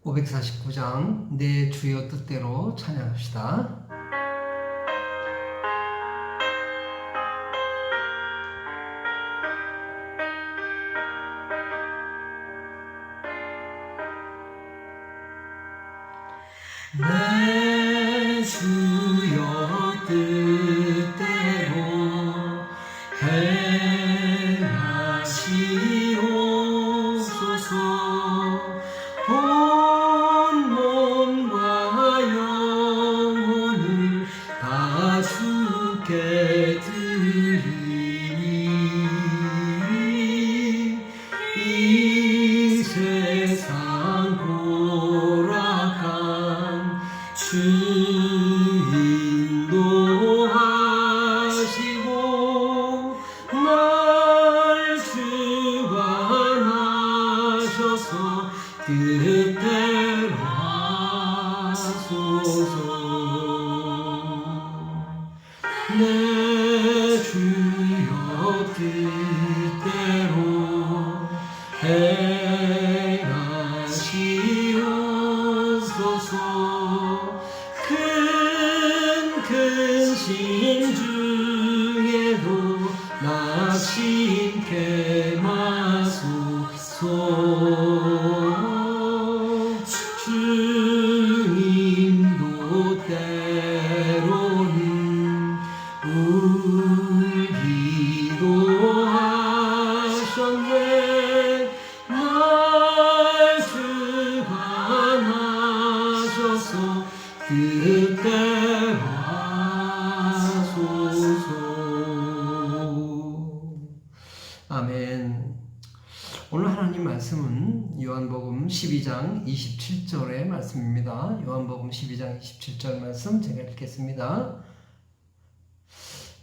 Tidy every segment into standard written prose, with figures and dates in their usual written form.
549장 내 주여 뜻대로 찬양합시다. 내 주여 뜻대로 행하시옵소서. 온 몸과 영혼을 다 주께 드리니 이 세상 돌아간 주 인도하시고 날 주관하셔서 뜻대로 하소서. 내 주여 뜻대로 행하시옵소서. 큰 심 중에도 낙심케 마소서. 주님도 때로는 울기도 하셨네. 날 주관하셔서 뜻대로 하소서. 아멘. 오늘 하나님 말씀은 요한복음 12장 27절의 말씀입니다. 요한복음 12장 27절 말씀 제가 읽겠습니다.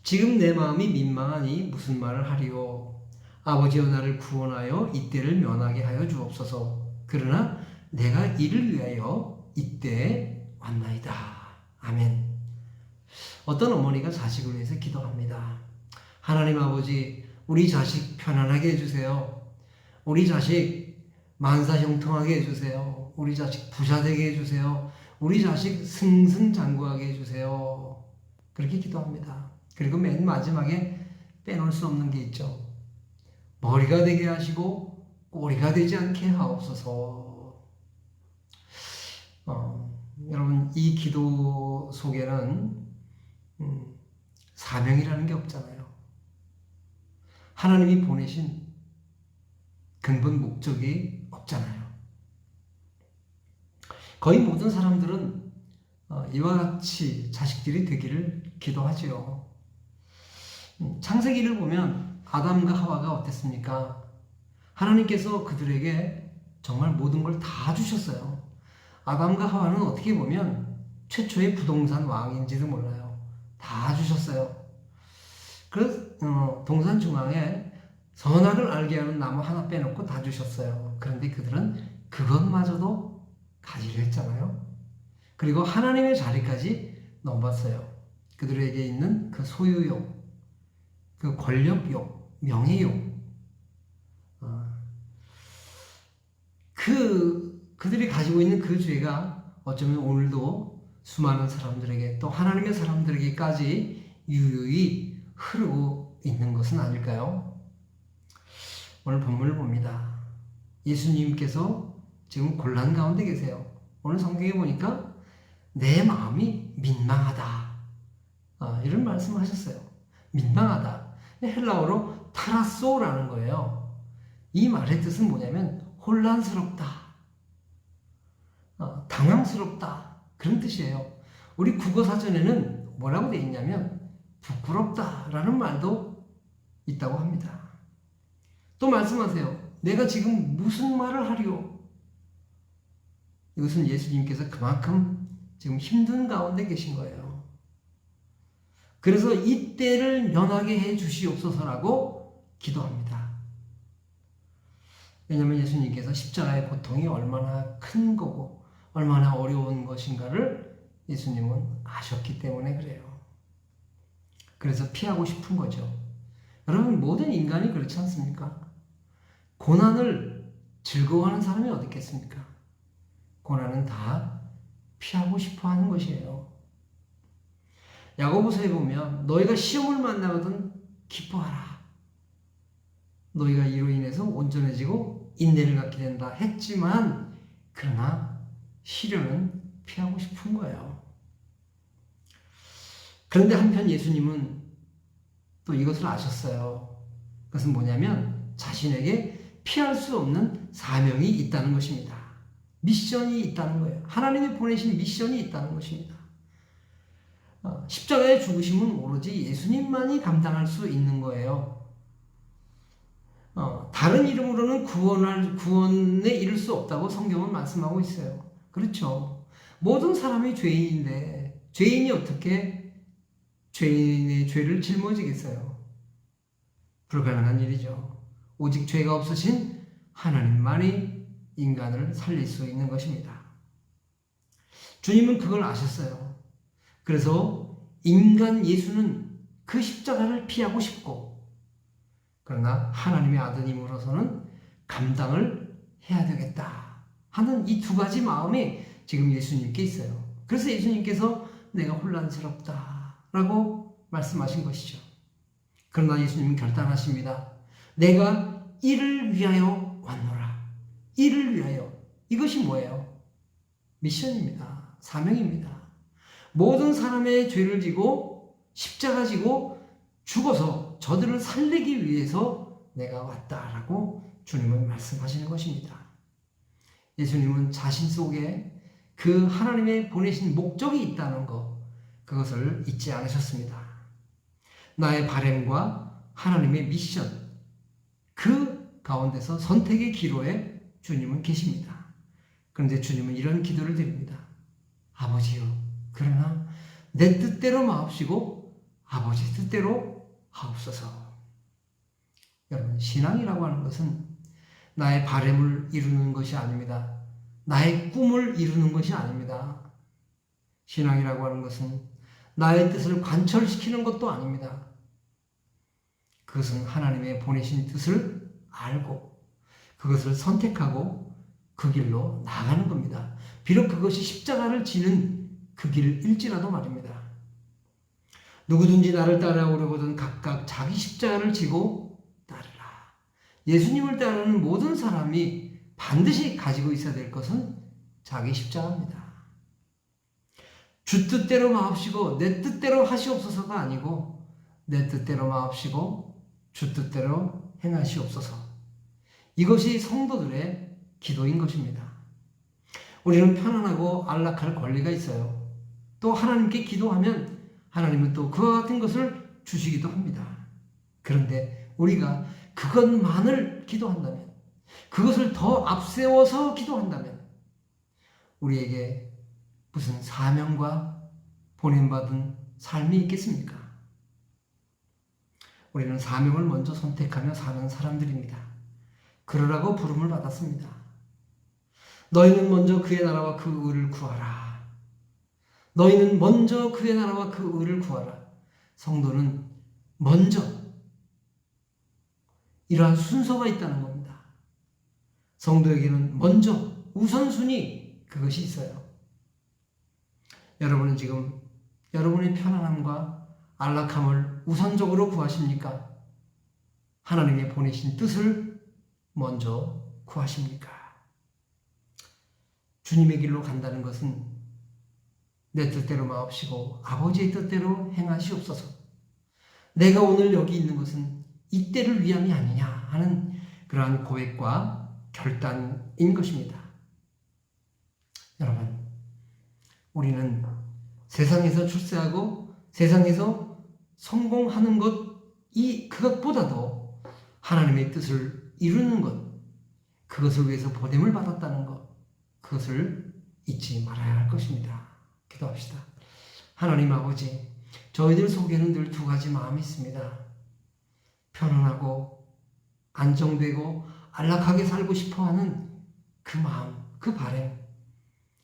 지금 내 마음이 민망하니 무슨 말을 하리요. 아버지여 나를 구원하여 이때를 면하게 하여 주옵소서. 그러나 내가 이를 위하여 이때에 왔나이다. 아멘. 어떤 어머니가 자식을 위해서 기도합니다. 하나님 아버지, 우리 자식 편안하게 해주세요. 우리 자식 만사 형통하게 해주세요. 우리 자식 부자 되게 해주세요. 우리 자식 승승장구하게 해주세요. 그렇게 기도합니다. 그리고 맨 마지막에 빼놓을 수 없는 게 있죠. 머리가 되게 하시고 꼬리가 되지 않게 하옵소서. 여러분, 이 기도 속에는 사명이라는 게 없잖아요. 하나님이 보내신 근본 목적이 없잖아요. 거의 모든 사람들은 이와 같이 자식들이 되기를 기도하지요. 창세기를 보면 아담과 하와가 어땠습니까? 하나님께서 그들에게 정말 모든 걸 다 주셨어요. 아담과 하와는 어떻게 보면 최초의 부동산 왕인지도 몰라요. 다 주셨어요. 그래서 동산 중앙에 선악을 알게 하는 나무 하나 빼놓고 다 주셨어요. 그런데 그들은 그것마저도 가지려 했잖아요. 그리고 하나님의 자리까지 넘봤어요. 그들에게 있는 그 소유욕, 그 권력욕, 명예욕, 그들이 가지고 있는 그 죄가 어쩌면 오늘도 수많은 사람들에게, 또 하나님의 사람들에게까지 유유히 흐르고 있는 것은 아닐까요? 오늘 본문을 봅니다. 예수님께서 지금 곤란 가운데 계세요. 오늘 성경에 보니까 내 마음이 민망하다, 이런 말씀을 하셨어요. 민망하다. 헬라어로 타라소라는 거예요. 이 말의 뜻은 뭐냐면 혼란스럽다, 당황스럽다, 그런 뜻이에요. 우리 국어사전에는 뭐라고 되어 있냐면 부끄럽다라는 말도 있다고 합니다. 또 말씀하세요. 내가 지금 무슨 말을 하리요? 이것은 예수님께서 그만큼 지금 힘든 가운데 계신 거예요. 그래서 이때를 면하게 해 주시옵소서라고 기도합니다. 왜냐하면 예수님께서 십자가의 고통이 얼마나 큰 거고 얼마나 어려운 것인가를 예수님은 아셨기 때문에 그래요. 그래서 피하고 싶은 거죠. 여러분, 모든 인간이 그렇지 않습니까? 고난을 즐거워하는 사람이 어디 있겠습니까? 고난은 다 피하고 싶어 하는 것이에요. 야고보서에 보면 너희가 시험을 만나거든 기뻐하라. 너희가 이로 인해서 온전해지고 인내를 갖게 된다 했지만 그러나 시련은 피하고 싶은 거예요. 그런데 한편 예수님은 또 이것을 아셨어요. 그것은 뭐냐면 자신에게 피할 수 없는 사명이 있다는 것입니다. 미션이 있다는 거예요. 하나님이 보내신 미션이 있다는 것입니다. 십자가의 죽으심은 오로지 예수님만이 감당할 수 있는 거예요. 다른 이름으로는 구원에 이를 수 없다고 성경은 말씀하고 있어요. 그렇죠. 모든 사람이 죄인인데 죄인이 어떻게 죄인의 죄를 짊어지겠어요? 불가능한 일이죠. 오직 죄가 없으신 하나님만이 인간을 살릴 수 있는 것입니다. 주님은 그걸 아셨어요. 그래서 인간 예수는 그 십자가를 피하고 싶고 그러나 하나님의 아드님으로서는 감당을 해야 되겠다 하는 이 두 가지 마음이 지금 예수님께 있어요. 그래서 예수님께서 내가 혼란스럽다 라고 말씀하신 것이죠. 그러나 예수님은 결단하십니다. 내가 이를 위하여 왔노라. 이를 위하여. 이것이 뭐예요? 미션입니다. 사명입니다. 모든 사람의 죄를 지고 십자가 지고 죽어서 저들을 살리기 위해서 내가 왔다라고 주님은 말씀하시는 것입니다. 예수님은 자신 속에 그 하나님의 보내신 목적이 있다는 것, 그것을 잊지 않으셨습니다. 나의 바램과 하나님의 미션, 그 가운데서 선택의 기로에 주님은 계십니다. 그런데 주님은 이런 기도를 드립니다. 아버지요, 그러나 내 뜻대로 마옵시고 아버지 뜻대로 하옵소서. 여러분, 신앙이라고 하는 것은 나의 바램을 이루는 것이 아닙니다. 나의 꿈을 이루는 것이 아닙니다. 신앙이라고 하는 것은 나의 뜻을 관철시키는 것도 아닙니다. 그것은 하나님의 보내신 뜻을 알고 그것을 선택하고 그 길로 나가는 겁니다. 비록 그것이 십자가를 지는 그 길일지라도 말입니다. 누구든지 나를 따라오려거든 각각 자기 십자가를 지고 따르라. 예수님을 따르는 모든 사람이 반드시 가지고 있어야 될 것은 자기 십자가입니다. 주 뜻대로 마옵시고 내 뜻대로 하시옵소서가 아니고 내 뜻대로 마옵시고 주 뜻대로 행하시옵소서. 이것이 성도들의 기도인 것입니다. 우리는 편안하고 안락할 권리가 있어요. 또 하나님께 기도하면 하나님은 또 그와 같은 것을 주시기도 합니다. 그런데 우리가 그것만을 기도한다면, 그것을 더 앞세워서 기도한다면 우리에게 무슨 사명과 보냄받은 삶이 있겠습니까? 우리는 사명을 먼저 선택하며 사는 사람들입니다. 그러라고 부름을 받았습니다. 너희는 먼저 그의 나라와 그 의를 구하라. 너희는 먼저 그의 나라와 그 의를 구하라. 성도는 먼저 이러한 순서가 있다는 겁니다. 성도에게는 먼저 우선순위 그것이 있어요. 여러분은 지금 여러분의 편안함과 안락함을 우선적으로 구하십니까? 하나님의 보내신 뜻을 먼저 구하십니까? 주님의 길로 간다는 것은 내 뜻대로 마옵시고 아버지의 뜻대로 행하시옵소서. 내가 오늘 여기 있는 것은 이때를 위함이 아니냐 하는 그러한 고백과 결단인 것입니다. 여러분, 우리는 세상에서 출세하고 세상에서 성공하는 것, 그것보다도 하나님의 뜻을 이루는 것, 그것을 위해서 보냄을 받았다는 것, 그것을 잊지 말아야 할 것입니다. 기도합시다. 하나님 아버지, 저희들 속에는 늘 두 가지 마음이 있습니다. 편안하고 안정되고 안락하게 살고 싶어하는 그 마음, 그 바람.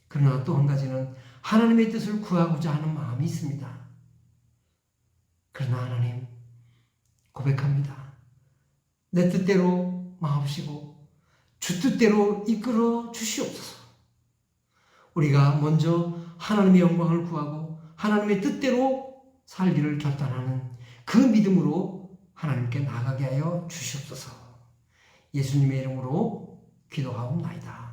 그러나 또 한 가지는 하나님의 뜻을 구하고자 하는 마음이 있습니다. 그러나 하나님, 고백합니다. 내 뜻대로 마옵시고 주 뜻대로 이끌어 주시옵소서. 우리가 먼저 하나님의 영광을 구하고 하나님의 뜻대로 살기를 결단하는 그 믿음으로 하나님께 나아가게 하여 주시옵소서. 예수님의 이름으로 기도하옵나이다.